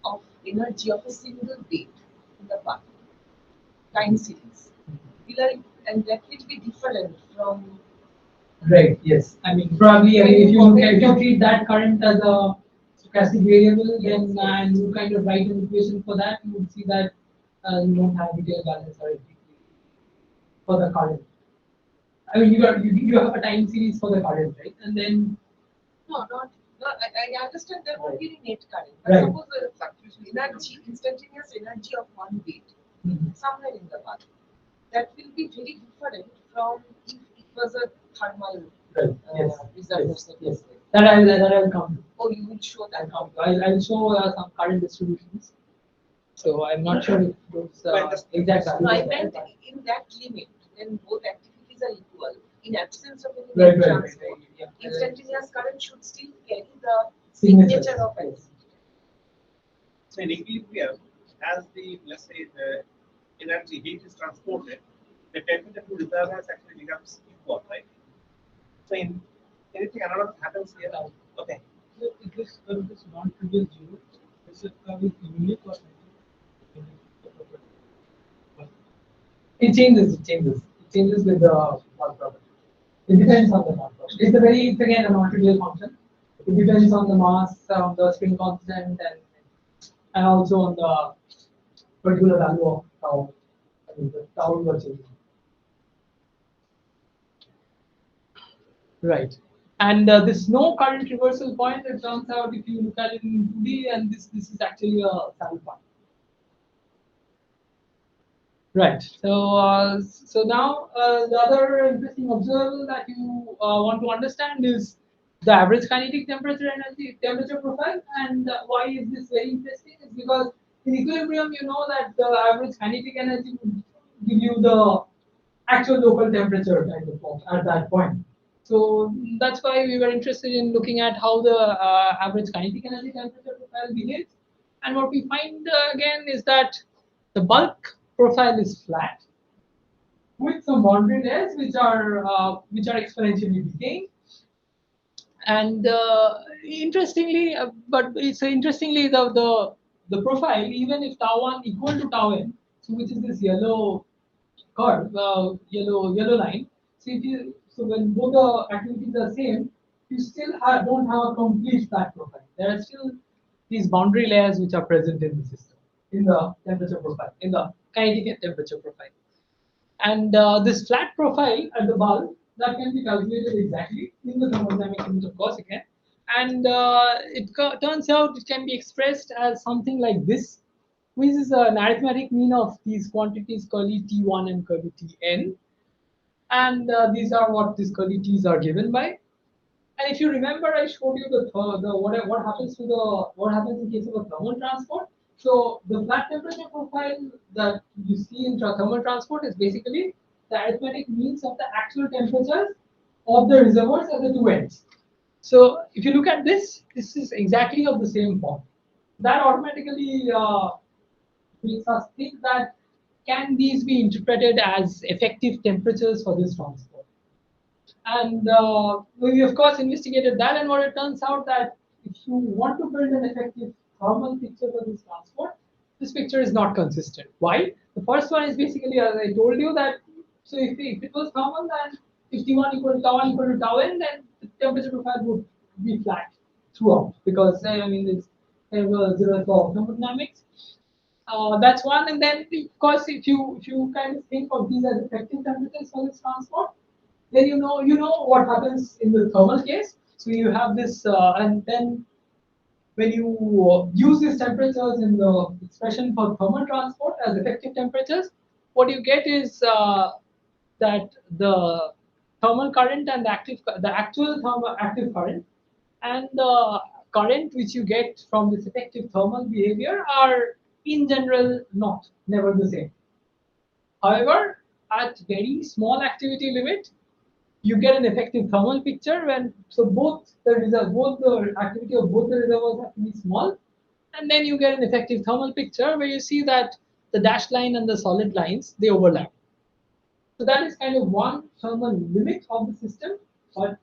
S3: of energy of a single bit in the path, time series, will I, and that will be different from
S2: Right. Yes. I mean, probably if you treat that current as a stochastic variable, then and you kind of write an equation for that, you would see that you don't have detailed balance or anything for the current. I mean, you have a time series for the current, right? And then
S3: no, I understand there won't be any net current. But
S2: Right.
S3: suppose the energy, instantaneous energy of one bit somewhere in the path, that will be very different from if it was a thermal
S2: right. Yes.
S3: reservoir.
S2: Yes. That I'll come to.
S3: Oh, you will show that.
S2: I'll show some current distributions. So I'm not sure if those exact
S3: No, I
S2: values.
S3: meant in that limit, when both activities are equal, in absence of any
S2: Right,
S3: net
S2: right,
S3: transport,
S2: right, yeah.
S3: instantaneous current should still carry the
S2: Signature.
S3: signature of it.
S5: So in equilibrium, as the, let's say, the energy heat is transported, the temperature to reservoirs actually becomes equal, right? So in anything analogous happens here. Okay.
S6: So this non-trivial zero, this is unique or
S2: It changes. It changes with the mark property. It depends on the mark property. It's again a non-trivial function. It depends on the mass, on the spin constant, and also on the particular value of tau. I mean, the tau you are changing. Right. And this no current reversal point, it turns out if you look at it in 2D, and this is actually a saddle point. Right. So now the other interesting observable that you want to understand is the average kinetic temperature profile, and why is this very interesting? Is because in equilibrium you know that the average kinetic energy would give you the actual local temperature kind of at that point. So that's why we were interested in looking at how the average kinetic energy temperature profile behaves. And what we find again is that the bulk profile is flat with some boundary layers which are exponentially decaying. And interestingly, but it's interestingly the profile, even if tau 1 equal to tau n, so which is this yellow curve, yellow line. So when both the activities are same, you still don't have a complete flat profile. There are still these boundary layers which are present in the system, in the temperature profile, in the kinetic temperature profile. And this flat profile at the bulk that can be calculated exactly in the thermodynamic limit, of course, again. And turns out it can be expressed as something like this, which is an arithmetic mean of these quantities curly T1 and curly Tn. And these are what these curly T's are given by. And if you remember, I showed you what happens to what happens in case of a thermal transport. So the flat temperature profile that you see in thermal transport is basically the arithmetic means of the actual temperatures of the reservoirs at the two ends. So if you look at this is exactly of the same form. That automatically makes us think that can these be interpreted as effective temperatures for this transport? And we of course investigated that, and what it turns out that if you want to build an effective thermal picture for this transport, this picture is not consistent. Why? The first one is basically, as I told you, that so if it was thermal, then if T1 equal to tau 1 equal to tau n, then the temperature profile would be flat throughout, because I mean this zeroth law of thermodynamics. That's one, and then of course if you kind of think of these as effective temperatures for this transport, then you know what happens in the thermal case. So you have this, and then when you use these temperatures in the expression for thermal transport as effective temperatures, what you get is that the thermal current and the actual thermal active current and the current which you get from this effective thermal behavior are in general never the same. However, at very small activity limit, you get an effective thermal picture when both the activity of both the reservoirs have to be small, and then you get an effective thermal picture where you see that the dashed line and the solid lines they overlap. So that is kind of one thermal limit of the system, but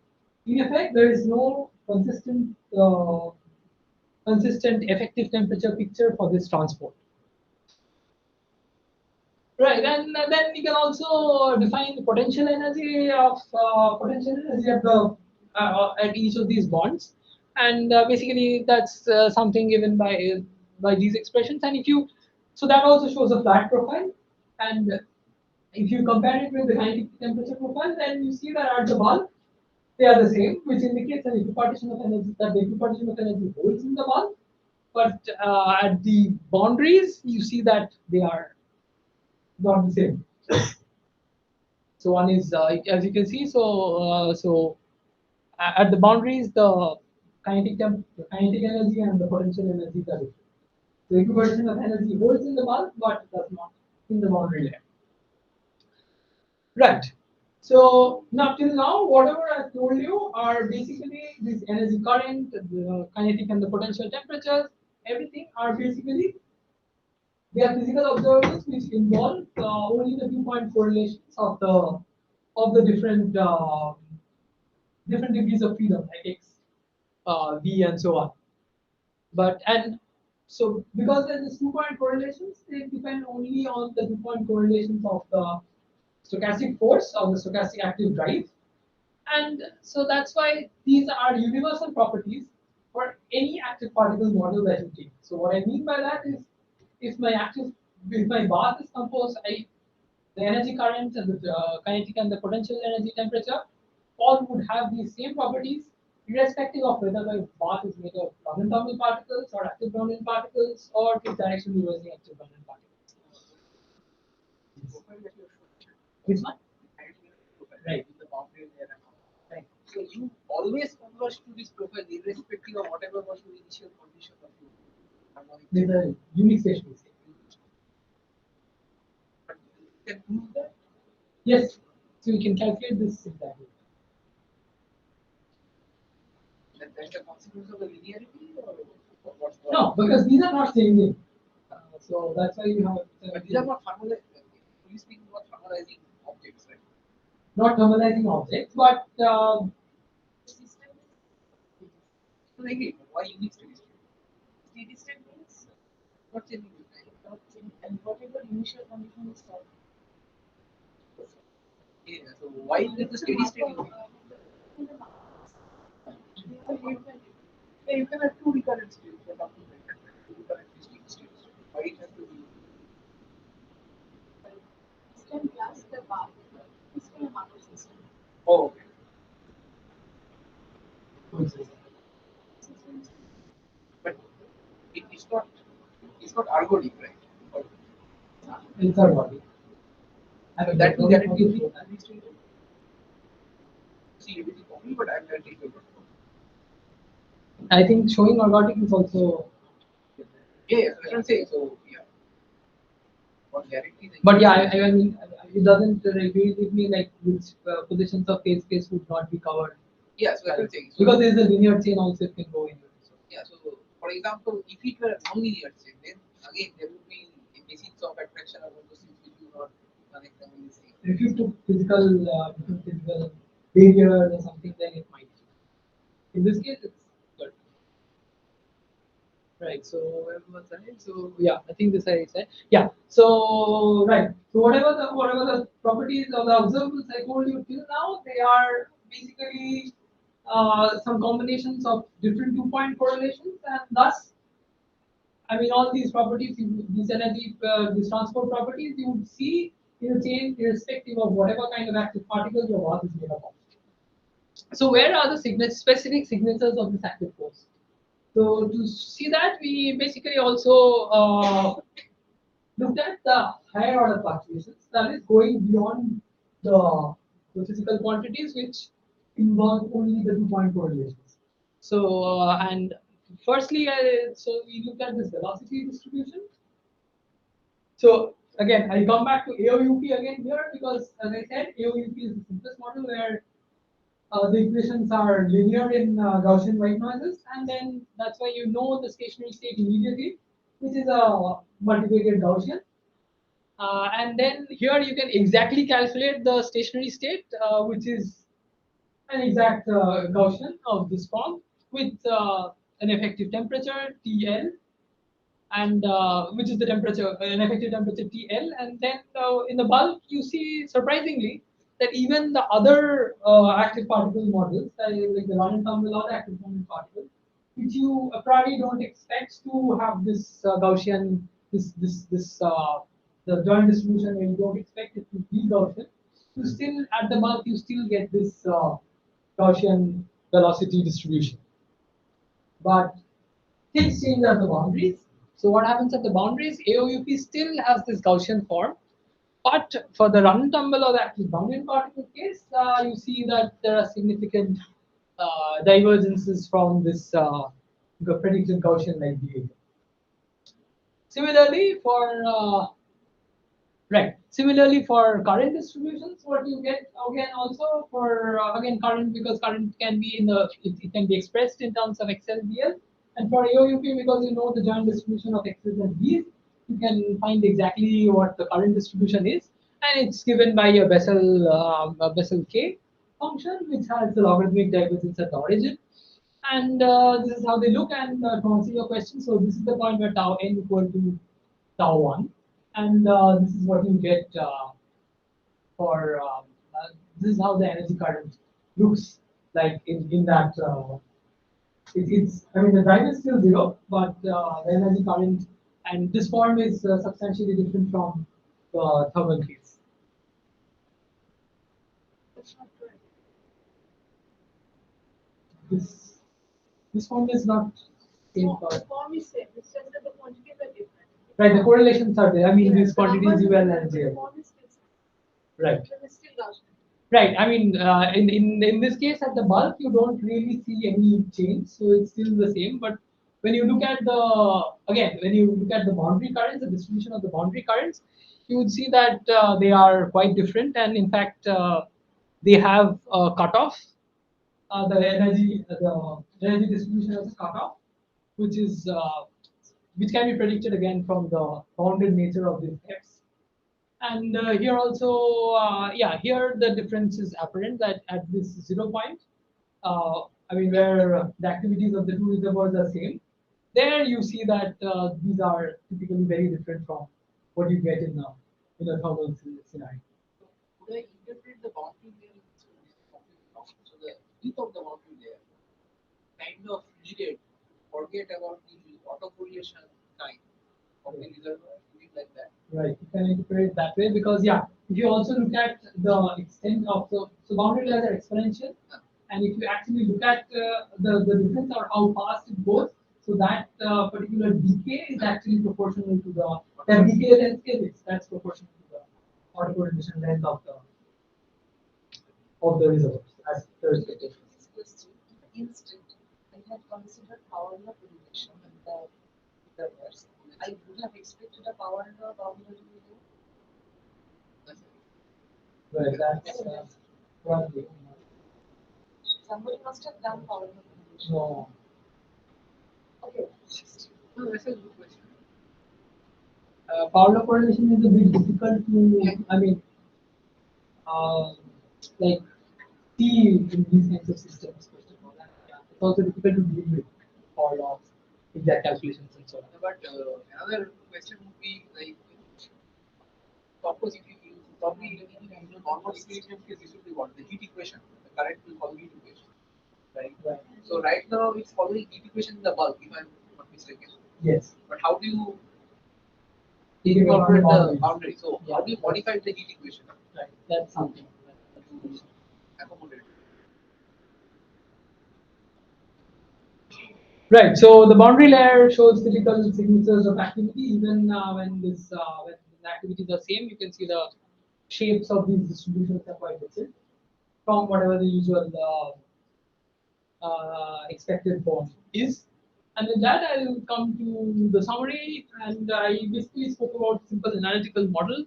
S2: in effect there is no consistent effective temperature picture for this transport. Right, and then we can also define the potential energy at each of these bonds, and basically that's something given by these expressions. And so that also shows a flat profile, and if you compare it with the kinetic temperature profile, then you see that at the bulk they are the same, which indicates an equipartition of energy, that the equipartition of energy holds in the bulk, but at the boundaries you see that they are not the same. So one is, as you can see, at the boundaries, the kinetic energy and the potential energy are different. The equivalent of energy holds in the bulk, but does not in the boundary layer. Right. So now till now, whatever I've told you are basically this energy current, the kinetic and the potential temperatures. Everything are basically they are physical observations which involve only the 2-point correlations of the different degrees of freedom, like x, v, and so on. And so because there's this 2-point correlations, they depend only on the 2-point correlations of the stochastic force or the stochastic active drive, and so that's why these are universal properties for any active particle model that you take. So what I mean by that is, if my bath is composed, the energy current and the kinetic and the potential energy temperature all would have these same properties, irrespective of whether the bath is made of Brownian thermal particles or active Brownian particles or is direction reversing active Brownian particles. Which one? Right. Right.
S4: So you always converge to this profile irrespective of whatever was the initial condition of your harmonic.
S2: With a unique spatial state.
S4: But you can prove that?
S2: Yes. So we can calculate this exactly.
S4: That's the consequence of the linearity, or what's the?
S2: No, because these are not changing. So that's why you have.
S4: But these are not formalized. Only speaking about formalizing objects, right?
S2: Not normalizing objects, but
S3: The system is
S4: So I agree. Why unique steady state?
S3: steady state means
S4: Not changing with time.
S3: not change, and whatever initial condition is solved.
S4: Yeah. So why is it the steady state unique?
S5: Yeah, you can have two recurrent states. We're talking like two recurrent
S4: Steady state. Why it has to be?
S1: System plus the path is still a market system.
S4: Oh, okay. But it's not. It's not ergodic, right? Or,
S2: inside body.
S4: so that will guarantee the steady state. See everything only, but I'm guaranteeing the.
S2: I think showing ergodic is also.
S4: Yeah, that's what I'm saying. So yeah. What guarantee the.
S2: But yeah, I mean, it doesn't really give me like which positions of phase space would not be covered.
S4: Yeah, so that's what I'm saying. So,
S2: Because there is a linear chain also it can go in. So.
S4: yeah, so for example, if it were a non-linear chain, then again there would be basics of attraction of all those things which will not connect them in the same.
S2: If you took physical barriers or something, then it might. In this case, it's good. Right. So where was I? So yeah, I think this I said. Yeah. So right. So whatever the properties of the observables I told you till now, they are basically some combinations of different 2-point correlations, and thus, I mean, all these properties, these energy, these transport properties, you would see in a chain irrespective of whatever kind of active particles your bath is made up of. So where are the specific signatures of this active force? So to see that, we basically also looked at the higher order fluctuations, that is going beyond the physical quantities which involve only the 2-point correlations. So and firstly, so we looked at this velocity distribution. So again, I'll come back to AOUP again here because, as I said, AOUP is the simplest model where the equations are linear in Gaussian white noises, and then that's why you know the stationary state immediately, which is a multiplicated Gaussian. And then here you can exactly calculate the stationary state, which is an exact Gaussian of this form with an effective temperature TL, and which is the temperature, an effective temperature TL, and then in the bulk you see surprisingly that even the other active particle models, like the Random or active particle, which you a priori don't expect to have this Gaussian, the joint distribution, and you don't expect it to be Gaussian, you still at the bulk you still get this Gaussian velocity distribution. But things change at the boundaries. So what happens at the boundaries? AOUP still has this Gaussian form, but for the run tumble or the active boundary particle case, you see that there are significant divergences from this predicted Gaussian-like behavior. Similarly, Similarly for current distributions, what you get again also for again current, because current can be it can be expressed in terms of XLBL, and for AOUP because you know the joint distribution of X's and B's, you can find exactly what the current distribution is, and it's given by a Bessel K function which has the logarithmic divergence at the origin, and this is how they look. And to answer your question, so this is the point where tau n equal to tau 1, and this is what you get for this is how the energy current looks like in that it's I mean the drive is still 0, but the energy current and this form is substantially different from the thermal case.
S1: That's not correct.
S2: This form is not same for
S1: The form is same. It's just that the quantities are different.
S2: right. The correlations are there. I mean these
S1: The
S2: quantities
S1: numbers
S2: UL
S1: are
S2: and
S1: different,
S2: JL.
S1: the form is still same.
S2: Right.
S1: But it's still Gaussian.
S2: Right. I mean, in this case, at the bulk, you don't really see any change, so it's still the same. But when you look at when you look at the boundary currents, the distribution of the boundary currents, you would see that they are quite different, and in fact, they have a cutoff the energy distribution as a cutoff, which is which can be predicted again from the bounded nature of these Fs. And here also, yeah, here the difference is apparent that at this 0 point, I mean, where the activities of the two reservoirs are same, there you see that these are typically very different from what you get in a thermal scenario.
S4: Could I interpret the boundary layer in this completely wrong? So the width of the boundary layer kind of needed forget about the autocorrelation time of the reservoir, something like that.
S2: Right, you can interpret it that way because yeah, if you also look at the extent of so boundary layers are exponential, and if you actually look at the difference or how fast it goes, so that particular decay is actually proportional to the decay length is that's proportional to the autocorrelation length of the reservoirs as the respective.
S3: This question, instant, I had considered power law correlation and the reverse. I would have expected a power law boundary layer.
S2: Right, that's probably
S3: Somebody must have done power law correlation.
S2: no.
S3: Okay.
S4: No, that's a good question.
S2: Power law correlation is a bit difficult to, I mean, like see in these kinds of systems. First of all, and, yeah, it's also difficult to deal with power laws, exact calculations, and so on.
S4: But another question would be like, of course, if you use probably in the normal equation case, this would be what the heat equation. The current will follow heat equation, right?
S2: Right.
S4: So right now it's following heat equation in the bulk, if I'm not mistaken.
S2: Yes.
S4: But how do you
S2: You can
S4: incorporate
S2: boundaries.
S4: the boundary? So
S2: Yeah.
S4: how do you modify the heat equation
S2: Right. That's something.
S4: to accommodate?
S2: Right. So the boundary layer shows typical signatures of activity. Even when the activities are same, you can see the shapes of these distributions are quite different from whatever the usual expected form is. And with that, I'll come to the summary, and I basically spoke about simple analytical model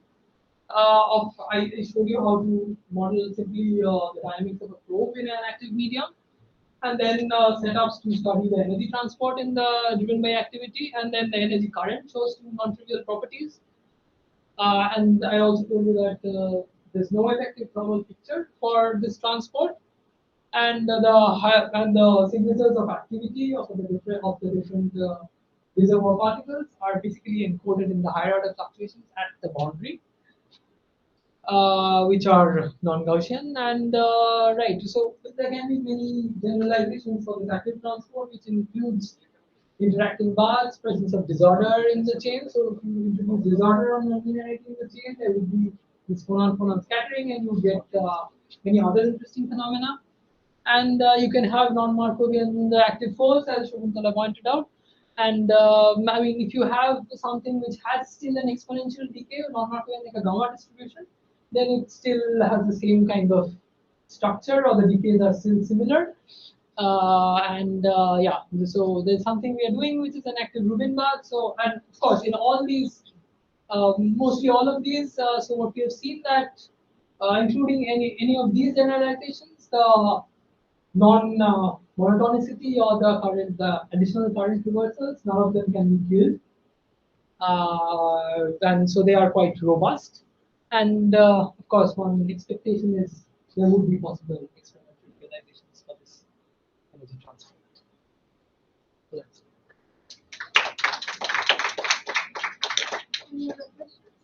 S2: of I showed you how to model simply the dynamics of a probe in an active medium, and then setups to study the energy transport in the driven by activity, and then the energy current shows two non-trivial properties. And I also told you that there's no effective thermal picture for this transport, and the signatures of activity of the different reservoir particles are basically encoded in the higher order fluctuations at the boundary, which are non-Gaussian, and right. So there can be many generalizations for the active transport, which includes interacting bars, presence of disorder in the chain. So if you introduce disorder on nonlinearity in the chain, there will be this phonon-phonon scattering, and you get many other interesting phenomena. And you can have non-Markovian active force, as Shakuntala pointed out. And I mean, if you have something which has still an exponential decay, non-Markovian like a gamma distribution, then it still has the same kind of structure, or the decays are still similar. Yeah, so there's something we are doing which is an active Rubin bath. So, and of course, in all these, mostly all of these, so what we have seen that, including any of these generalizations, the non-monotonicity or the additional current reversals, none of them can be killed, and so they are quite robust. And of course, one expectation is there would be possible experimental realizations for this energy transfer. So that's it.
S1: Any other questions?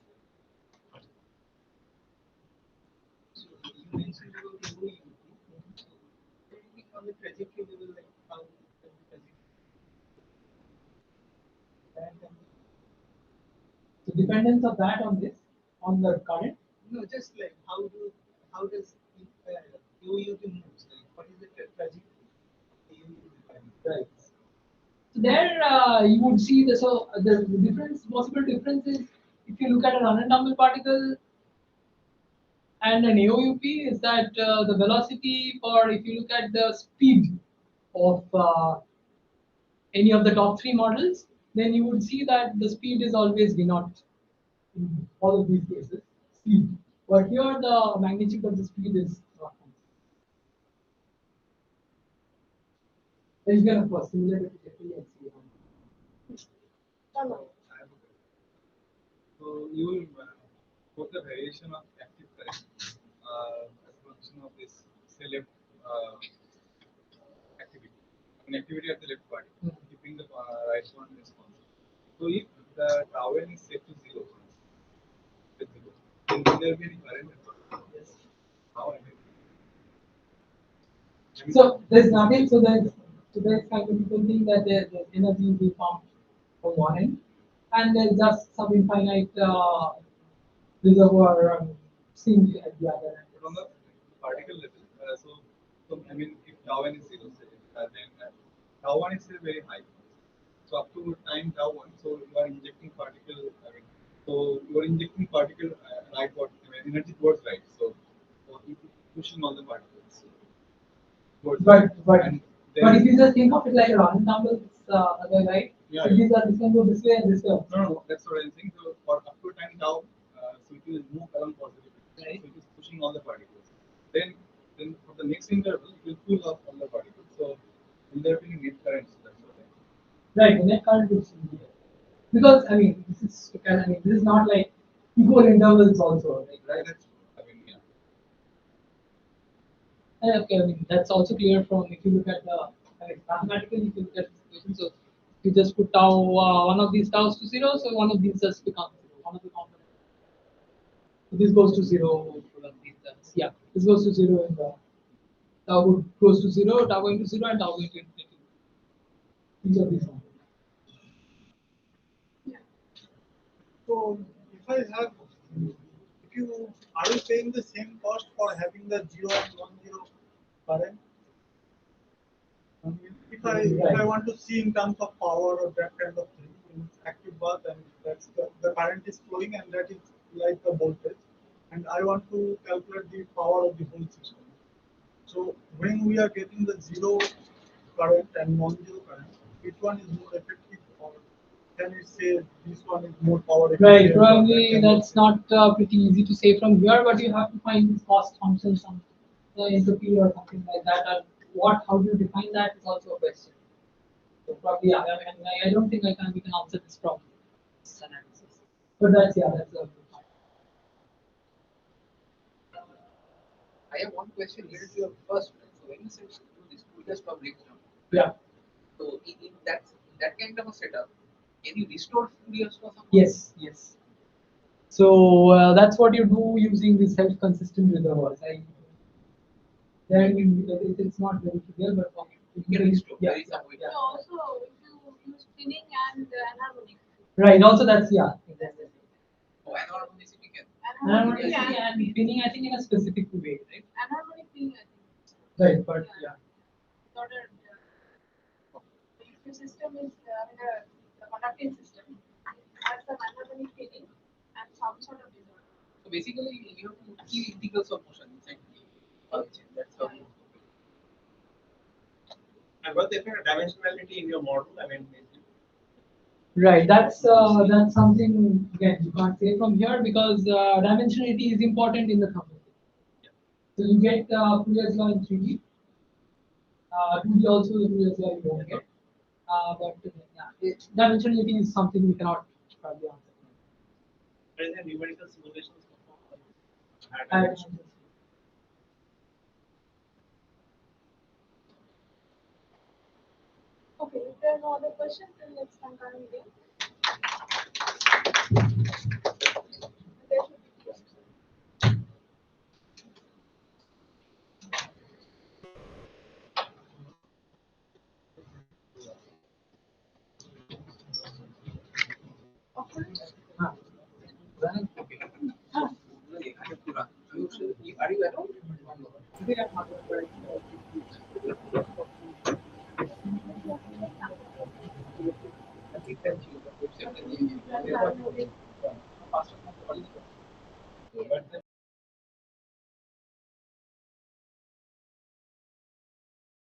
S6: So you mentioned about the OU. Anything on the trajectory level, like how the trajectory.
S2: So dependence of that on this, on the current.
S6: No, just like how does OU moves? Like what is the trajectory the OU defines?
S2: Right. So there you would see the difference, possible difference is if you look at an unentangled particle and an AOUP is that the velocity, for if you look at the speed of any of the top three models, then you would see that the speed is always V naught in all of these cases, speed. But here the magnitude of the speed is not. You can of course simulate it directly and see how.
S1: No, no.
S6: So you will put the variation of active current as a function of this say left activity. I mean activity of the left party, keeping the right one response. So if the tau n is set to zero, then will there be any current? Yes. How I mean,
S2: So there's nothing. So there's kind of people think that the energy will be pumped from one end, and there's just some infinite reservoir sink at the other end.
S6: but on the particle level, so I mean if tau n is zero, say, then tau one is still very high. So up to time tau one, so you are injecting particle. I mean, so you are injecting particle rightward, I mean, energy towards right. So you pushing all the particles towards right. And
S2: But
S6: then
S2: if you just think of it like a round number, other right?
S6: Yeah,
S2: So
S6: yeah.
S2: these are this can go this way and this way.
S6: no, that's what I'm saying. So for up to time tau, so it will move along positively.
S2: Right.
S6: So it is pushing all the particles. Then for the next interval, it will pull off all the particles. So will there be net currents? That's what I mean.
S2: Right, the net current is here. Because I mean this is not like equal intervals also, right?
S6: Right. That's, I mean, yeah.
S2: Okay, I mean that's also clear from if you look at the mathematically if you look at the situation. So you just put tau one of these taus to zero, so one of these just becomes zero, one of the components. So this goes to zero, one of these terms. Yeah, this goes to zero and tau goes to zero, tau going to zero, and tau going to infinity. These are these ones.
S7: So if I have, if you are you paying the same cost for having the 0 and non-zero current? I mean, if I want to see in terms of power or that kind of thing in active bath, and that's the current is flowing and that is like the voltage, and I want to calculate the power of the whole system. So when we are getting the zero current and non-zero current, which one is more effective, or can we say this one is more power efficient?
S2: Right,
S7: or
S2: probably
S7: that kind of
S2: that's not pretty easy to say from here, but you have to find these cost functions on the entropy or something like that. And how do you define that is also a question. So probably, yeah, I don't think we can answer this from this analysis. But that's a good point.
S4: I have one question related to your first one. So when you said to this Fourier from breakdown,
S2: Yeah.
S4: so in that kind of a setup, can you restore Fourier for someone?
S2: Yes. Yes. So that's what you do using these self-consistent reservoirs. Then it's not very clear, but
S4: You can restore.
S2: Yeah,
S4: There is some way.
S2: yeah.
S1: So also, if you use spinning and enharmonic.
S2: Right. Also, that's yeah. Exactly.
S4: Oh, anharmonicity can.
S1: Enharmonic
S2: Enharmonicity and pinning, I think, in a specific way, right?
S1: enharmonic spinning, I think.
S2: Right, but yeah.
S1: Not a, if the system is the conducting system has the enharmonic spinning and some sort of result.
S4: So basically, you have to keep integrals of motion inside the function. That's how.
S5: And what's the effect of dimensionality in your model? I mean,
S2: Right, that's something again you can't say from here because dimensionality is important in the company. So you get Fourier's law in 3D. 2D also Fourier's law you don't get. But yeah, dimensionality is something we cannot probably answer.
S5: there is a numerical simulations performed.
S2: And-
S1: Okay, if there are no other questions, then let's thank our meeting. There should be questions.
S2: Ah.
S4: Are you around?
S1: Okay.